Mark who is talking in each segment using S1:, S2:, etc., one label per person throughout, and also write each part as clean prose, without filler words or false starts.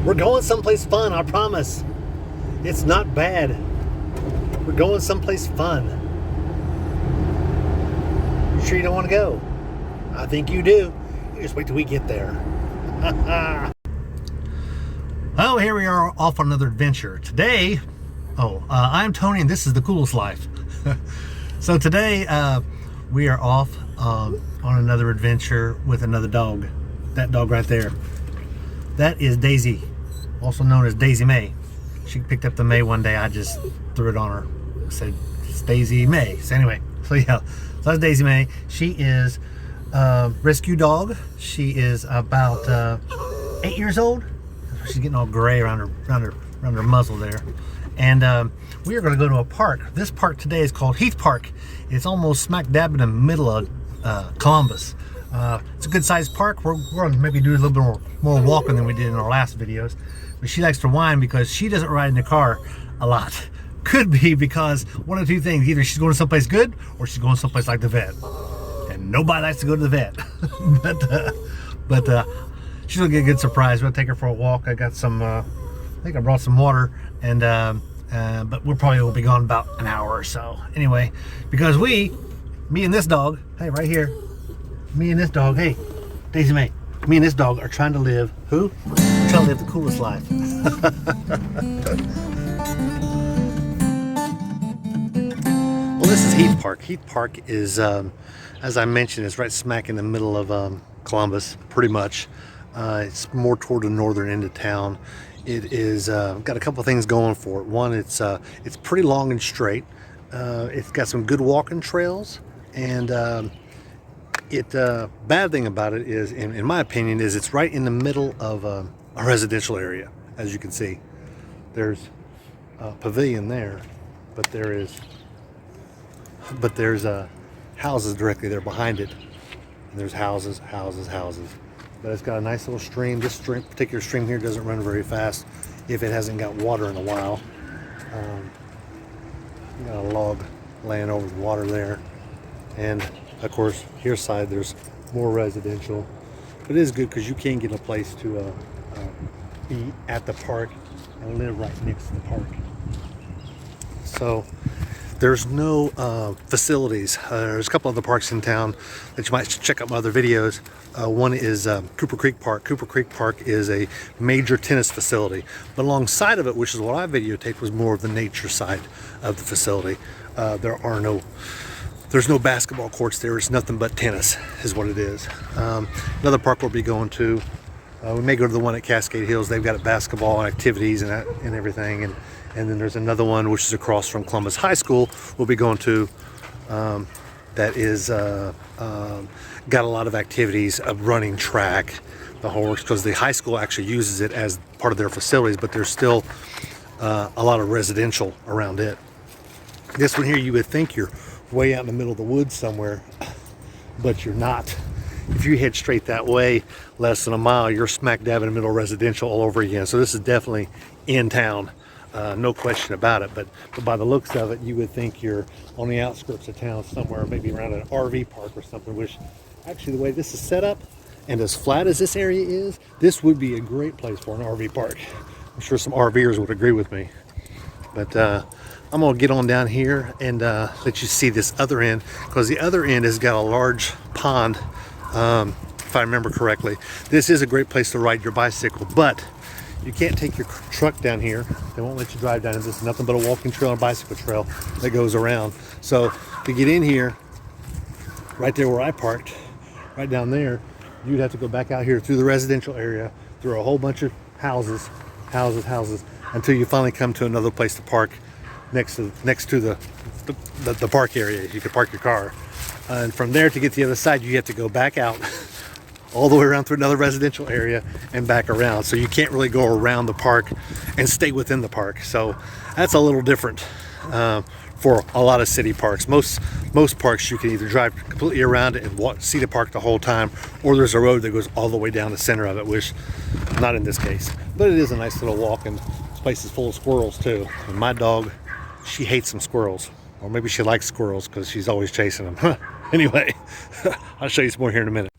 S1: We're going someplace fun, I promise. It's not bad. We're going someplace fun. You sure you don't want to go? I think you do. You just wait till we get there. Oh, here we are off on another adventure. Today, I'm Tony and this is The Coolest Life. So today, we are off on another adventure with another dog. That dog right there. That is Daisy, also known as Daisy May. She picked up the May one day. I just threw it on her. I said, it's Daisy May. So anyway, so that's Daisy May. She is a rescue dog. She is about 8 years old. She's getting all gray around her muzzle there. And we are going to go to a park. This park today is called Heath Park. It's almost smack dab in the middle of Columbus. It's a good sized park. We're going to maybe do a little bit more walking than we did in our last videos. But she likes to whine because she doesn't ride in the car a lot. Could be because one of two things. Either she's going to someplace good or she's going someplace like the vet. And nobody likes to go to the vet. but she's going to get a good surprise. We'll take her for a walk. I got some, I think I brought some water. And but we'll probably will be gone about an hour or so. Anyway, because me and this dog, hey, right here, me and this dog, hey, Daisy May, me and this dog are trying to live, who? We're trying to live the coolest life. Well, this is Heath Park. Heath Park is, as I mentioned, it's right smack in the middle of Columbus, pretty much. It's more toward the northern end of town. It is got a couple things going for it. One, it's pretty long and straight. It's got some good walking trails, and bad thing about it is, in my opinion, is it's right in the middle of a residential area. As you can see, there's a pavilion there, but there's houses directly there behind it, and there's houses. But it's got a nice little stream. This particular stream here doesn't run very fast if it hasn't got water in a while. Got a log laying over the water there, and of course here side there's more residential. But it is good because you can get a place to be at the park and live right next to the park. So there's no facilities. There's a couple other parks in town that you might check out my other videos. One is Cooper Creek Park. Cooper Creek Park is a major tennis facility. But alongside of it, which is what I videotaped, was more of the nature side of the facility. There's no basketball courts there. It's nothing but tennis is what it is. Another park we'll be going to, we may go to the one at Cascade Hills. They've got basketball and activities and everything. And then there's another one which is across from Columbus High School we'll be going to, that is got a lot of activities of running track, the whole works, because the high school actually uses it as part of their facilities, but there's still a lot of residential around it. This one here, you would think you're way out in the middle of the woods somewhere, but you're not. If you head straight that way less than a mile, you're smack dab in the middle of residential all over again. So this is definitely in town. No question about it, but by the looks of it, you would think you're on the outskirts of town somewhere, maybe around an RV park or something, which actually the way this is set up and as flat as this area is, this would be a great place for an RV park. I'm sure some RVers would agree with me. But I'm gonna get on down here and let you see this other end, because the other end has got a large pond, if I remember correctly. This is a great place to ride your bicycle, but you can't take your truck down here. They won't let you drive down it. This is nothing but a walking trail and bicycle trail that goes around. So to get in here, right there where I parked, right down there, you'd have to go back out here through the residential area, through a whole bunch of houses, until you finally come to another place to park next to the park area. You could park your car. And from there, to get to the other side, you have to go back out all the way around through another residential area and back around. So you can't really go around the park and stay within the park. So that's a little different for a lot of city parks. Most parks you can either drive completely around it and see the park the whole time, or there's a road that goes all the way down the center of it, which not in this case. But it is a nice little walk, and this place is full of squirrels too. And my dog, she hates some squirrels, or maybe she likes squirrels because she's always chasing them. Anyway, I'll show you some more here in a minute.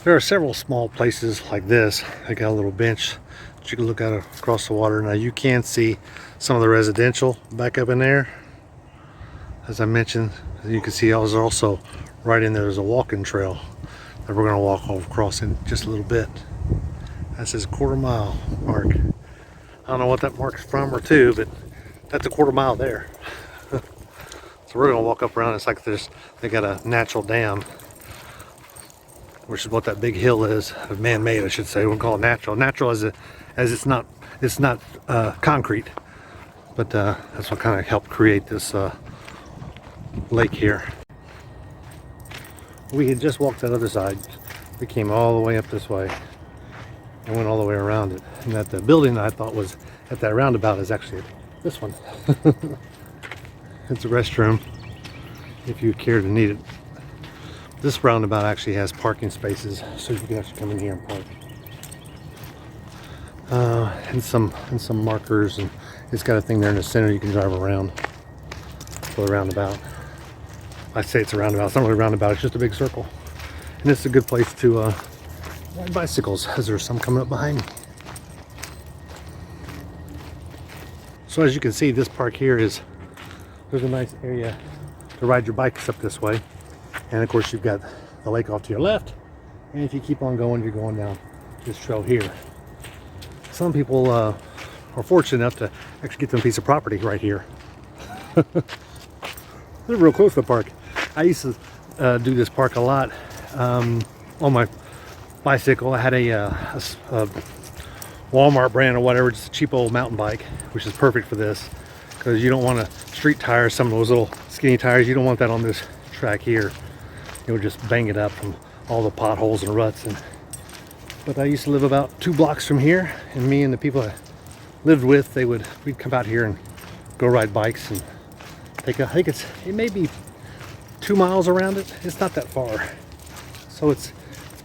S1: There are several small places like this. They got a little bench that you can look out across the water. Now you can see some of the residential back up in there. As I mentioned, you can see also right in there, there's a walking trail that we're going to walk across in just a little bit. That says quarter-mile mark. I don't know what that mark's from or to, but that's a quarter-mile there. So we're going to walk up around. It's like they got a natural dam, which is what that big hill is. Man-made, I should say. We wouldn't call it natural. Natural as it's not concrete, but that's what kind of helped create this lake here. We had just walked that other side. We came all the way up this way and went all the way around it. And that the building that I thought was at that roundabout is actually this one. It's a restroom if you care to need it. This roundabout actually has parking spaces, so you can actually come in here and park. And some markers, and it's got a thing there in the center you can drive around for the roundabout. I say it's a roundabout. It's not really a roundabout. It's just a big circle, and it's a good place to ride bicycles, as there's some coming up behind me. So as you can see, this park here there's a nice area to ride your bikes up this way. And of course you've got the lake off to your left, and if you keep on going, you're going down this trail here. Some people are fortunate enough to actually get them a piece of property right here. They're real close to the park. I used to do this park a lot on my bicycle. I had a Walmart brand or whatever, just a cheap old mountain bike, which is perfect for this, because you don't want to street tire some of those little skinny tires. You don't want that on this track here. It would just bang it up from all the potholes and ruts. But I used to live about 2 blocks from here, and me and the people I lived with, we'd come out here and go ride bikes and take I think it may be 2 miles around it. It's not that far, so it's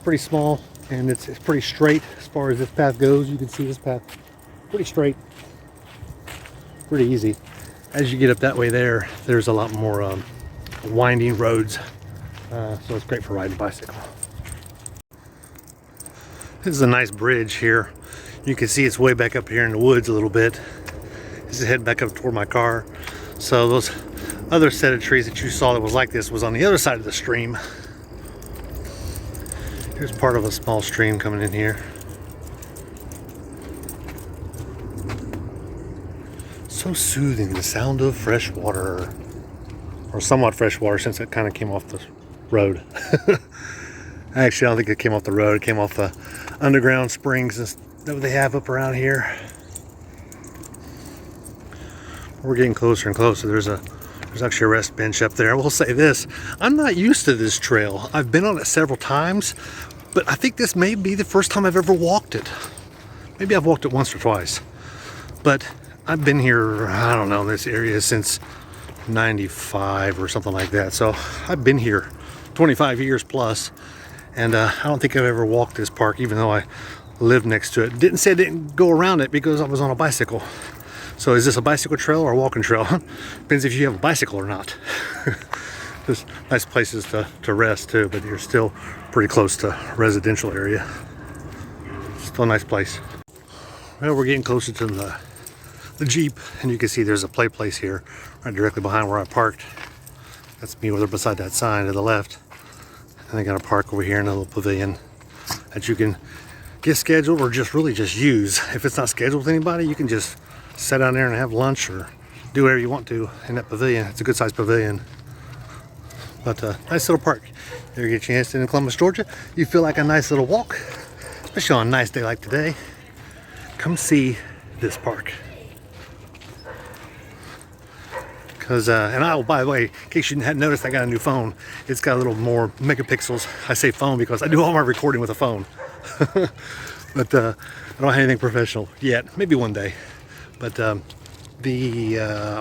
S1: pretty small, and it's pretty straight as far as this path goes. You can see this path pretty straight, pretty easy. As you get up that way there's a lot more winding roads, so it's great for riding a bicycle. This is a nice bridge here. You can see it's way back up here in the woods a little bit. This is heading back up toward my car. So those other set of trees that you saw that was like this was on the other side of the stream. Here's part of a small stream coming in here. So soothing, the sound of fresh water. Or somewhat fresh water, since it kind of came off the road. Actually, I don't think it came off the road. It came off the underground springs that they have up around here. We're getting closer and closer. There's actually a rest bench up there. I will say this, I'm not used to this trail. I've been on it several times, but I think this may be the first time I've ever walked it. Maybe I've walked it once or twice, but I've been here, I don't know, in this area since 95 or something like that. So I've been here 25 years plus, and I don't think I've ever walked this park, even though I lived next to it. Didn't say I didn't go around it because I was on a bicycle. So is this a bicycle trail or a walking trail? Depends if you have a bicycle or not. There's nice places to rest too, but you're still pretty close to residential area. Still a nice place. Well, we're getting closer to the Jeep, and you can see there's a play place here right directly behind where I parked. That's me over beside that sign to the left. And I got a park over here in a little pavilion that you can get scheduled or just use. If it's not scheduled with anybody, you can just sit down there and have lunch or do whatever you want to in that pavilion. It's a good sized pavilion. But nice little park. If you get a chance in Columbus, Georgia, you feel like a nice little walk, especially on a nice day like today. Come see this park. Because, by the way, in case you hadn't noticed, I got a new phone. It's got a little more megapixels. I say phone because I do all my recording with a phone. But I don't have anything professional yet. Maybe one day. But I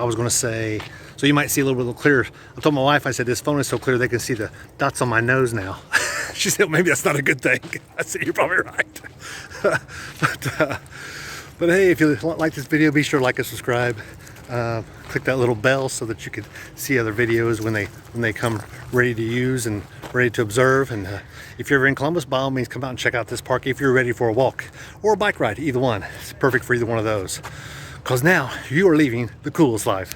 S1: was going to say, so you might see a little bit clearer. I told my wife, I said, this phone is so clear they can see the dots on my nose now. She said, well, maybe that's not a good thing. I said, you're probably right. But hey, if you like this video, be sure to like and subscribe. Click that little bell so that you can see other videos when they come ready to use and ready to observe. And if you're ever in Columbus, by all means come out and check out this park if you're ready for a walk or a bike ride, either one. It's perfect for either one of those, because now you are leaving the coolest life.